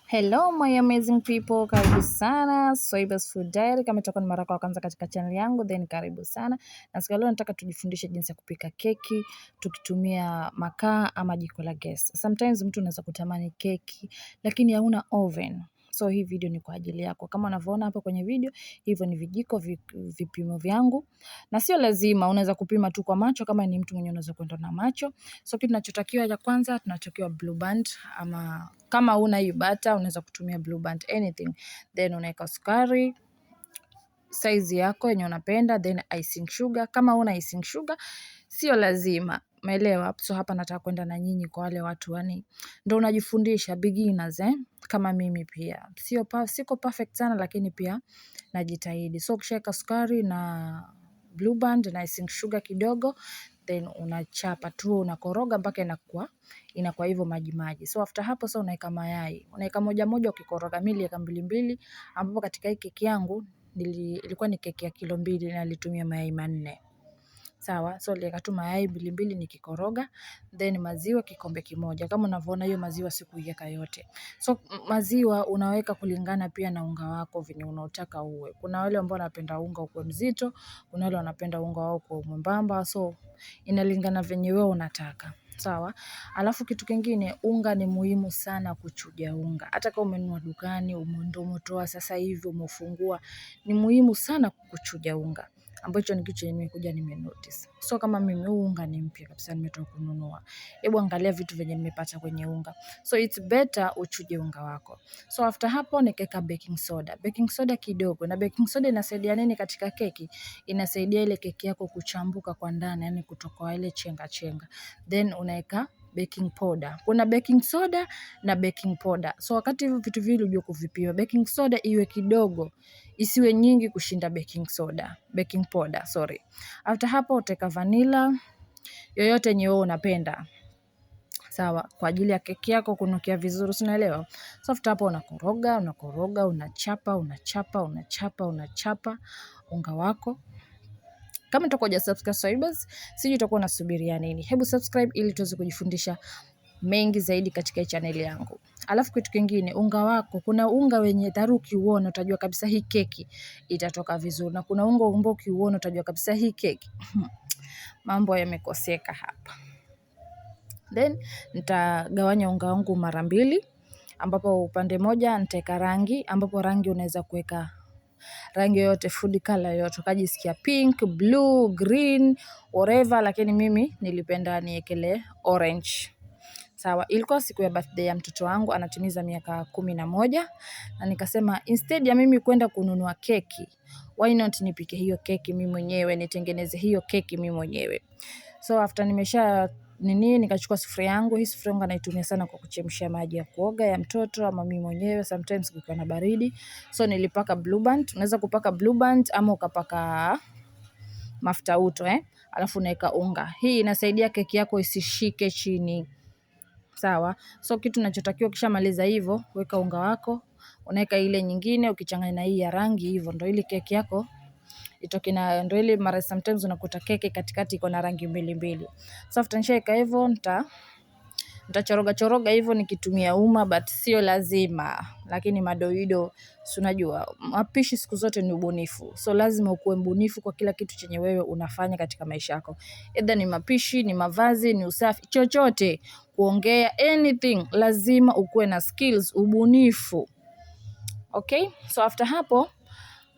Hello my amazing people, karibu sana Swaiba's Food Diary. Kama itakuwa ni mara yako ya kwanza katika channel yangu, then karibu sana. Na siku leo nataka tujifundishe jinsi ya kupika keki tukitumia makaa ama jiko la gas. Sometimes mtu unaweza kutamani keki lakini hauna oven. So hii video ni kwa ajili yako. Kama unavyoona hapa kwenye video, hivyo ni vijiko vipimo vyangu. Na sio lazima, unaweza kupima tu kwa macho kama ni mtu mwenye unaweza kwenda na macho. So kitu tunachotakiwa ya kwanza, tunatakiwa blue band, ama kama una hii butter unaweza kutumia blue band, anything. Then unaweka sukari size yako yenye unapenda, then icing sugar. Kama una icing sugar sio lazima, umeelewa? So hapa nataka kwenda na nyinyi kwa wale watu yani ndio unajifundisha beginners kama mimi pia. Siko perfect sana lakini pia najitahidi. So ukishaweka sukari na blue band na icing sugar kidogo, then unachapa tu, unakoroga mpaka inakuwa hivyo maji maji. So after hapo sasa unaweka mayai. Unaweka moja moja ukikoroga, mimi niliweka mbili mbili, ambapo katika hii keki yangu ilikuwa ni keki ya kilo 2 na nilitumia mayai 4. Sawa, so niliweka tu mayai 2 nikikoroga, then maziwa kikombe kimoja. Kama unavyoona hiyo maziwa sikuiweka yote. So maziwa unaweka kulingana pia na unga wako venye unaotaka uwe. Kuna wale ambao wanapenda unga uwe mzito, kuna wale wanapenda unga wao uwe mwembamba, so inalingana venye wewe unataka. Sawa. Alafu kitu kingine, unga ni muhimu sana kuchuja unga. Hata kama umenunua dukani, umetoa sasa hivi umefungua, ni muhimu sana kuchuja unga. Ambacho ni kitu nimekuja nimenotice. So kama mimi unga ni mpya kabisa nimetoka kununua. Hebu angalia vitu venye nimepata kwenye unga. So it's better uchuje unga wako. So after hapo nikaweka baking soda. Baking soda kidogo. Na baking soda inasaidia nini katika keki? Inasaidia ile keki yako kuchambuka kwa ndani, yani kutoka ile chenga chenga. Then unaweka baking powder. Kuna baking soda na baking powder. So wakati hivyo vitu vile ujue kuvipima. Baking soda iwe kidogo, isiwe nyingi kushinda baking powder, sorry. After hapo utaweka vanilla yoyote yenye wewe unapenda. Sawa, kwa ajili ya keki yako kunukia vizuri, unaelewa? So after hapo unakoroga, unachapa unga wako. Kama utakuja subscribe Swibers, sijui utakuwa unasubiria nini. Hebu subscribe ili tuweze kujifundisha mengi zaidi katika channel yangu. Alafu kitu kingine, unga wako, kuna unga wenye taruki uone utajua kabisa hii keki itatoka vizuri, na kuna unga ambao ukiuona utajua kabisa hii keki mambo yamekoseka hapa. Then nitagawanya unga wangu mara 2, ambapo upande moja nitaweka rangi, ambapo rangi unaweza kuweka rangi yoyote, food color yoyote, ukajisikia pink, blue, green, whatever, lakini mimi nilipenda niekele orange. Sawa, ilikuwa siku ya birthday ya mtoto wangu, anatimiza miaka 11, na nikasema instead ya mimi kwenda kununua keki, why not nipike hiyo keki mimi mwenyewe, nitengeneze hiyo keki mimi mwenyewe. So after nikachukua sufuria yangu. Hii sufuria yangu naitumia sana kwa kuchemshia maji ya kuoga ya mtoto ama mimi mwenyewe sometimes kukiwa na baridi. So nilipaka blue band. Unaweza kupaka blue band ama ukapaka mafuta uto alafu unaweka unga. Hii inasaidia keki yako isishike chini. Sawa. So kitu ninachotakiwa kishamaliza hivyo, weka unga wako, unaweka ile nyingine ukichanganya na hii ya rangi hivyo, ndio ile keki yako itoke na, ndio ile mara sometimes unakuta keki katikati iko na rangi mbili. So after nishaweka hivyo, nitachoroga hivyo nikitumia uma, but sio lazima. Lakini madoido, si unajua mapishi siku zote ni ubunifu. So lazima ukuwe mbunifu kwa kila kitu chenye wewe unafanya katika maisha yako. Either ni mapishi, ni mavazi, ni usafi, chochote, kuongea, anything, lazima ukuwe na skills, ubunifu. Okay? So after hapo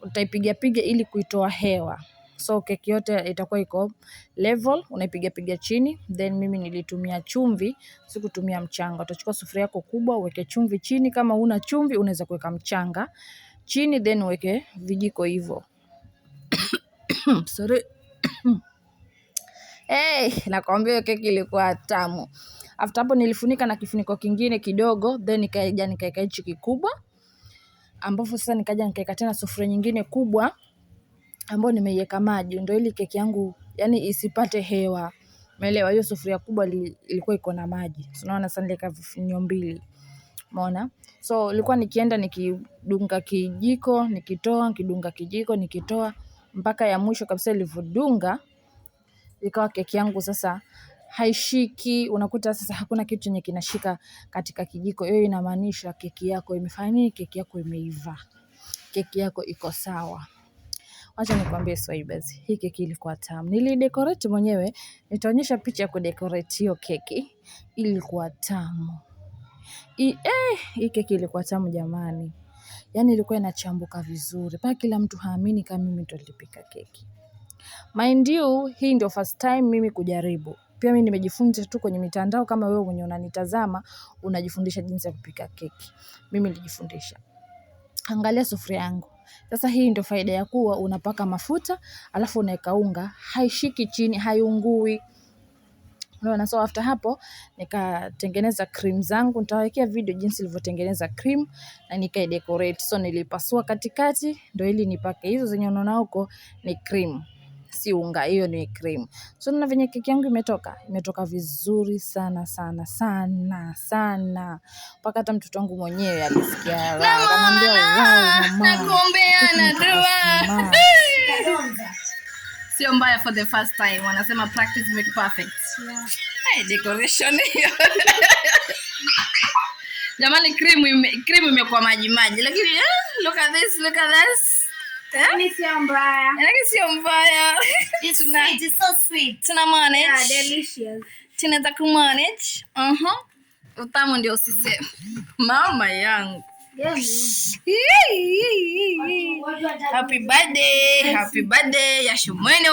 utaipiga ili kuitoa hewa. So keki yote itakuwa iko level, unaipiga chini. Then mimi nilitumia chumvi, sikutumia mchanga. Utachukua sufuria yako kubwa, uweke chumvi chini. Kama huna chumvi unaweza kuweka mchanga chini, then uweke vijiko hivyo. Sorry. Nakwambia keki ilikuwa tamu. After hapo nilifunika na kifuniko kingine kidogo, then nikaweka hichi kikubwa, ambapo sasa nikaweka tena sufuria nyingine kubwa ambayo nimeiweka maji, ndio ili keki yangu yani isipate hewa. Umeelewa? Hiyo sufuria kubwa ilikuwa iko na maji. Unaona sasa nileka vifunio 2. Umeona? So ilikuwa nikienda nikidunga kijiko, nikitoa, nikidunga kijiko, nikitoa mpaka ya mwisho kabisa ilivodunga ikawa keki yangu sasa haishiki. Unakuta sasa hakuna kitu chenye kinashika katika kijiko. Hiyo inamaanisha keki yako imefanya nini? Keki yako imeiva, keki yako iko sawa. Acha nikwambie Swahibas, hii keki ilikuwa tamu. Nilidecorate mwenyewe, nitaonyesha picha ya kudecorate hiyo keki. Ilikuwa tamu. Hii keki ilikuwa tamu jamani. Yaani ilikuwa inachambuka vizuri. Mpaka kila mtu haamini kama mimi ndo nilipika keki. Mind you, hii ndio first time mimi kujaribu. Pia mimi nimejifunza tu kwenye mitandao, kama wewe mwenye unanitazama unajifundisha jinsi ya kupika keki. Mimi nilijifundisha. Angalia sufuria yangu. Sasa hii ndio faida ya kuwa unapaka mafuta, alafu unaweka unga, haishiki chini, haiungui. Unaona, so after hapo nikatengeneza cream zangu. Nitawekea video jinsi nilivyotengeneza cream na nikaidecorate. So nilipasua katikati ndio ili nipake. Hizo zenye unaona huko ni cream, si unga, hiyo ni cream. So na venye keki yangu imetoka vizuri sana sana sana sana. Mpaka hata mtoto wangu mwenyewe alisikia raha. Akamwambia mama, nakuombea na dua. Sio mbaya for the first time. Wanasema practice make perfect. Yeah. Hey, decoration hiyo. Jamani, cream imekuwa maji lakini look at this. Ni sio mbaya. Sio mbaya. It's sweet. It's so sweet. Tuna manage. Yeah, delicious. Tunataka kumanage. Utamu ndio usiseme. Mama yangu. Happy birthday. Happy birthday. Yashumwenu.